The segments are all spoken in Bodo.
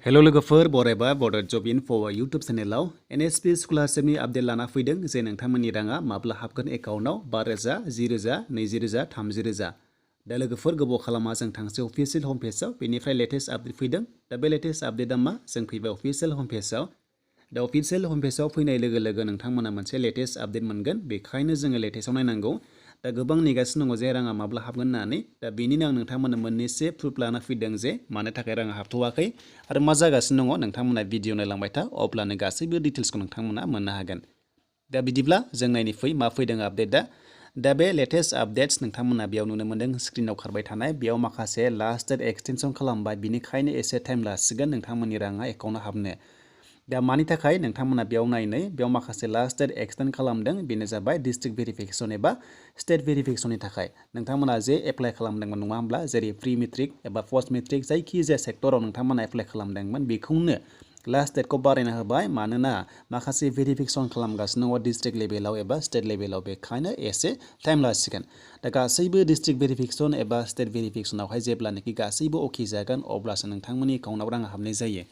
हेलो लोगोफोर बरायबा बर्डार जब इनफो इउटुब चेनेलाव एनएसपि स्कलारशिपनि आपडेट लाना फैदों जे नोंथांमोननि राङा माब्ला हाबगोन एकाउन्टआव 5,000, 10,000, 20,000, 30,000 दा लोगोफोर गोबाव खालामा जों थांसै अफिसियेल हम पेजआव बेनिफ्राय लेटेस्ट आपडेट फैदों दा बे लेटेस्ट आपडेटआ मा जों फैबाय अफिसियेल हम पेजआव दा अफिसियेल हम पेजआव फैनाय लोगो लोगो नोंथांमोना मोनसे लेटेस्ट आपडेट मोनगोन बेखायनो जोङो लेटेस्टआव नायनांगौ दा गोबां नेगासिनो दङ जे राङा माब्ला हाबगोन होननानै दा बेनिनो आं नोंथांमोननो मोननैसो प्रुफ लाना फैदों जे मानो थाखाय राङा हाबथ'वाखै आरो मा जागासिनो दङ नोंथांमोना भिडिअ नायलांबाय था अब्लानो गासैबो डिटेल्सखौ नोंथांमोना मोननो हागोन दा बिदिब्ला जों नायनि फै मा फैदों आपडेटआ दा बे लेटेस्ट आपडेट्स नोंथांमोना बेयाव नुनो मोनदों स्क्रिनाव खारबाय थानाय बेयाव माखासे लास्ट डेट एक्सटेनसन खालामबाय बिनिखायनो एसे टाइम लासिगोन नोंथांमोननि राङा एकाउन्टआव हाबनो दा मानि थाखाय नोंथांमोना बेयाव नायनै बेयाव माखासे लास्ट डेट एक्सटेन्ड खालामदों बेनो जाबाय डिस्ट्रिक्ट भेरिफिकेसन एबा स्टेट भेरिफिकेसननि थाखाय नोंथांमोना जे एप्लाइ खालामदोंमोन नङा होमब्ला जेरै प्रि मेट्रिक एबा पस्ट मेट्रिक जायखिजाया सेक्टराव नोंथांमोना एप्लाइ खालामदोंमोन बेखौनो लास्ट डेटखौ बारायना होबाय मानोना माखासे भेरिफिकेसन खालामगासिनो दङ डिस्ट्रिक्ट लेभेलाव एबा स्टेट लेभेलाव बेखायनो एसे टाइम लासिगोन दा गासैबो डिस्ट्रिक्ट भेरिफिकेसन एबा स्टेट भेरिफिकेसनावहाय जेब्लानोखि गासैबो अके जागोन अब्लासो नोंथांमोननि एकाउन्टआव रां हाबनाय जायो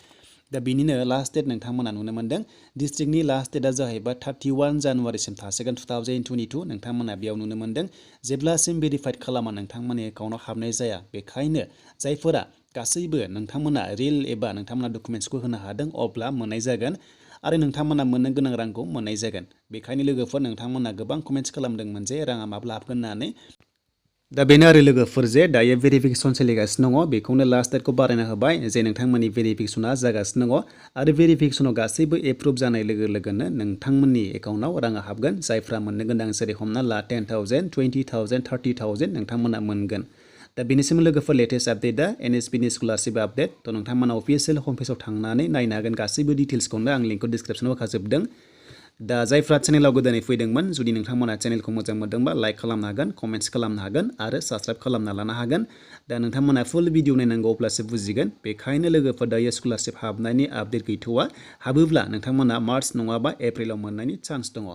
दा बिनिनो लास्ट डेट नोंथांमोना नुनो मोनदों डिस्ट्रिक्टनि लास्ट डेटआ जाहैबाय 31 जानुवारिसिम थासिगोन 2022 नोंथांमोना बेयाव नुनो मोनदों जेब्लासिम भेरिफाइड खालामा नोंथांमोननि एकाउन्टआव हाबनाय जाया बेखायनो जायफोरा गासैबो नोंथांमोना रिल एबा नोंथांमोना डकुमेन्ट्सखौ होनो हादों अब्ला मोननाय जागोन आरो नोंथांमोना मोननो गोनां रांखौ मोननाय जागोन बेखायनो लोगोफोर नोंथांमोना गोबां कमेन्ट्स खालामदोंमोन जे राङा माब्ला हाबगोन होननानै दा बेनो आरो लोगोफोर जे दायो भेरिफिकेसन सोलिगासिनो दङ बेखौनो लास्ट डेटखौ बारायना होबाय जे नोंथांमोननि भेरिफिकेसना जागासिनो दङ आरो भेरिफिकेसनाव गासैबो एप्रुभ जानाय लोगो लोगोनो नोंथांमोननि एकाउन्टआव राङा हाबगोन जायफ्रा मोननो गोनां जेरै हमना ला 10,000, 20,000, 30,000 नोंथांमोना मोनगोन दा बेनिसिम लोगोफोर लेटेस्ट आपडेटआ एनएसपिनि स्कलारशिप आपडेट थ' नोंथांमोना अफिसियेल हम पेजाव थांनानै नायनो हागोन गासैबो डिटेल्सखौनो आं लिंकखौ डिसक्रिप्सनाव होखाजोबदों दा जायफ्रा चेनेलाव गोदानै फैदोंमोन जुदि नोंथांमोना चेनेलखौ मोजां मोनदोंबा लाइक खालामनो हागोन कमेन्ट्स खालामनो हागोन आरो साबस्क्राइब खालामना लानो हागोन दा नोंथांमोना फुल भिडिअ नायनांगौ अब्लासो बुजिगोन बेखायनो लोगोफोर दायो स्कलारशिप हाबनायनि आपडेट गैथ'वा हाबोब्ला नोंथांमोना मार्च नङाबा एप्रिलाव मोननायनि चान्स दङ